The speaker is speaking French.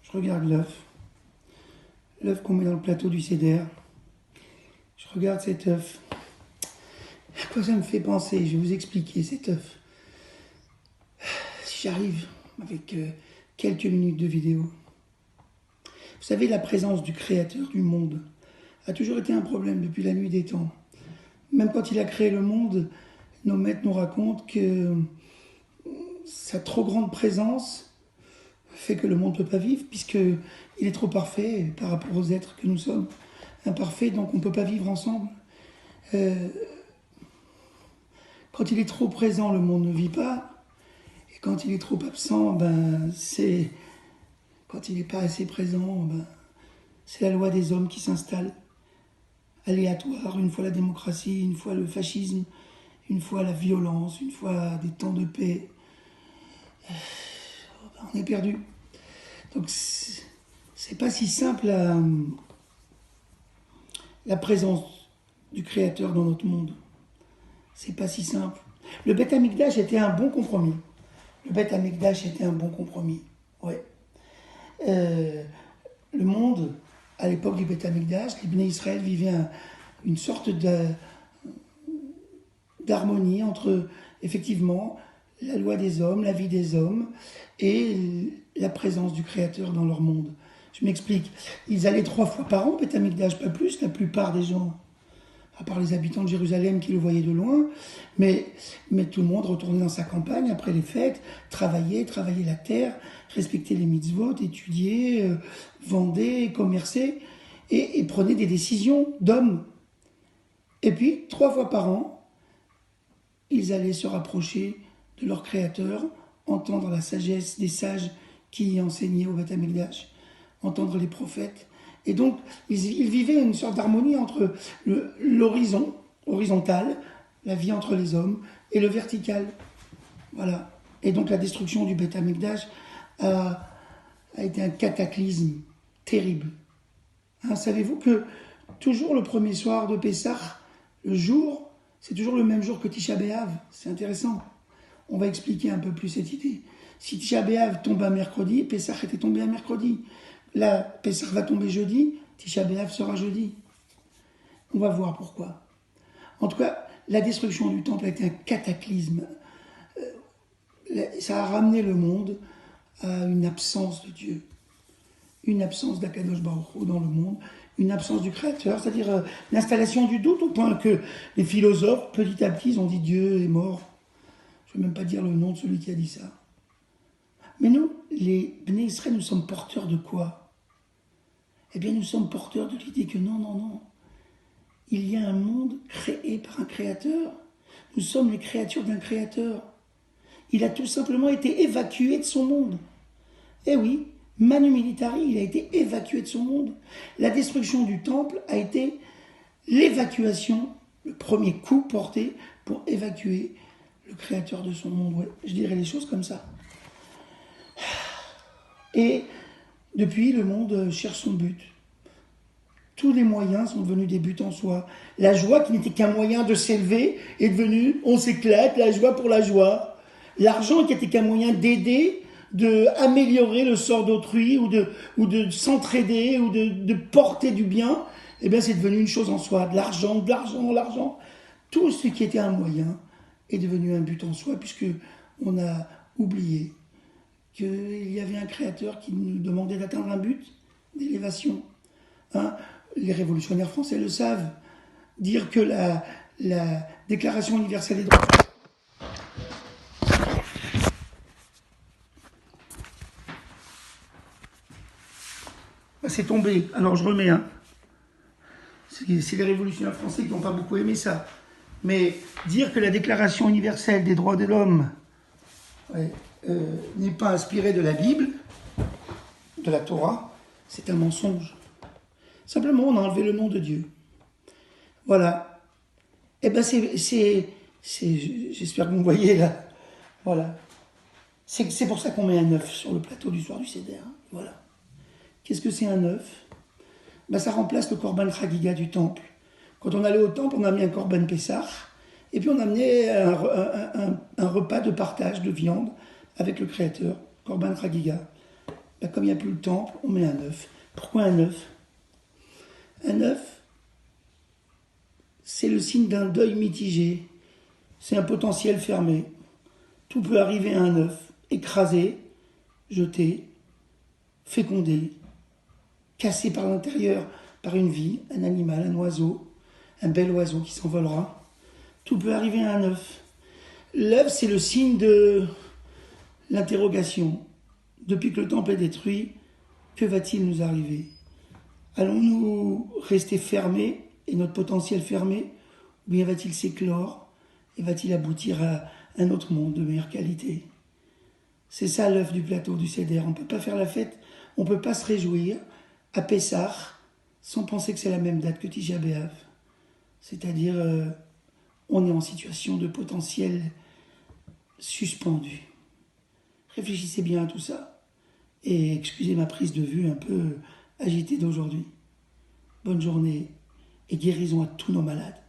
Je regarde l'œuf qu'on met dans le plateau du Seder. Je regarde cet œuf. À quoi ça me fait penser? Je vais vous expliquer cet œuf. Si j'arrive avec quelques minutes de vidéo. Vous savez, la présence du Créateur du monde a toujours été un problème depuis la nuit des temps. Même quand il a créé le monde, nos maîtres nous racontent que sa trop grande présence fait que le monde ne peut pas vivre, puisqu'il est trop parfait par rapport aux êtres que nous sommes. Imparfaits, donc on ne peut pas vivre ensemble. Quand il est trop présent, le monde ne vit pas. Et quand il est trop absent, c'est... Quand il n'est pas assez présent, c'est la loi des hommes qui s'installe. Aléatoire, une fois la démocratie, une fois le fascisme, une fois la violence, une fois des temps de paix. On est perdu. Donc c'est pas si simple la présence du Créateur dans notre monde. C'est pas si simple. Le Beth Amikdash était un bon compromis. Ouais. Le monde, à l'époque du Beth Amikdash, les Bnei Israël vivaient une sorte d'harmonie entre, effectivement, la loi des hommes, la vie des hommes et la présence du Créateur dans leur monde. Je m'explique. Ils allaient 3 fois par an au Beth Amikdash, pas plus, la plupart des gens, à part les habitants de Jérusalem qui le voyaient de loin, mais tout le monde retournait dans sa campagne après les fêtes, travaillait la terre, respectait les mitzvot, étudiait, vendait, commerçait, et prenait des décisions d'hommes. Et puis, 3 fois par an, ils allaient se rapprocher de leur Créateur, entendre la sagesse des sages qui enseignaient au Beth Amikdash, entendre les prophètes. Et donc, ils vivaient une sorte d'harmonie entre l'horizon, horizontal, la vie entre les hommes, et le vertical. Voilà. Et donc, la destruction du Beth Amikdash a été un cataclysme terrible. Savez-vous que toujours le premier soir de Pessah, le jour, c'est toujours le même jour que Tisha B'Av. C'est intéressant. On va expliquer un peu plus cette idée. Si Tisha B'Av tombe un mercredi, Pessah était tombé un mercredi. Là, Pessah va tomber jeudi, Tisha B'Av sera jeudi. On va voir pourquoi. En tout cas, la destruction du temple a été un cataclysme. Ça a ramené le monde à une absence de Dieu. Une absence d'Akadosh Baruch Hu dans le monde, une absence du Créateur, c'est-à-dire l'installation du doute au point que les philosophes, petit à petit, ils ont dit Dieu est mort. Je ne vais même pas dire le nom de celui qui a dit ça. Mais nous, les Bnei Israël, nous sommes porteurs de quoi? Eh bien, nous sommes porteurs de l'idée que non. Il y a un monde créé par un créateur. Nous sommes les créatures d'un créateur. Il a tout simplement été évacué de son monde. Eh oui, Manu Militari, il a été évacué de son monde. La destruction du temple a été l'évacuation, le premier coup porté pour évacuer le créateur de son monde. Ouais, je dirais les choses comme ça. Et depuis, le monde cherche son but. Tous les moyens sont devenus des buts en soi. La joie, qui n'était qu'un moyen de s'élever, est devenue, on s'éclate, la joie pour la joie. L'argent, qui était qu'un moyen d'aider, d'améliorer le sort d'autrui, ou de s'entraider, ou de porter du bien, eh bien, c'est devenu une chose en soi. De l'argent. Tout ce qui était un moyen est devenu un but en soi, puisque on a oublié qu'il y avait un créateur qui nous demandait d'atteindre un but d'élévation. Les révolutionnaires français le savent. Dire que la Déclaration universelle des droits... C'est tombé, alors je remets. C'est les révolutionnaires français qui n'ont pas beaucoup aimé ça. Mais dire que la Déclaration universelle des droits de l'homme n'est pas inspirée de la Bible, de la Torah, c'est un mensonge. Simplement, on a enlevé le nom de Dieu. Voilà. Eh bien, j'espère que vous me voyez là. Voilà. C'est pour ça qu'on met un œuf sur le plateau du soir du Seder. Voilà. Qu'est-ce que c'est un œuf? Ça remplace le Korban Chagiga du temple. Quand on allait au temple, on a mis un Korban Pessah, et puis on a amené un repas de partage de viande avec le Créateur, Korban Chagiga. Ben, comme il n'y a plus le temple, on met un œuf. Pourquoi un œuf? Un œuf, c'est le signe d'un deuil mitigé. C'est un potentiel fermé. Tout peut arriver à un œuf, écrasé, jeté, fécondé, cassé par l'intérieur par une vie, un animal, un oiseau, un bel oiseau qui s'envolera. Tout peut arriver à un œuf. L'œuf, c'est le signe de l'interrogation. Depuis que le temple est détruit, que va-t-il nous arriver? Allons-nous rester fermés et notre potentiel fermé? Ou bien va-t-il s'éclore et va-t-il aboutir à un autre monde de meilleure qualité? C'est ça l'œuf du plateau du Seder. On ne peut pas faire la fête, on ne peut pas se réjouir à Pessah sans penser que c'est la même date que Tisha B'Av. C'est-à-dire, on est en situation de potentiel suspendu. Réfléchissez bien à tout ça et excusez ma prise de vue un peu agitée d'aujourd'hui. Bonne journée et guérison à tous nos malades.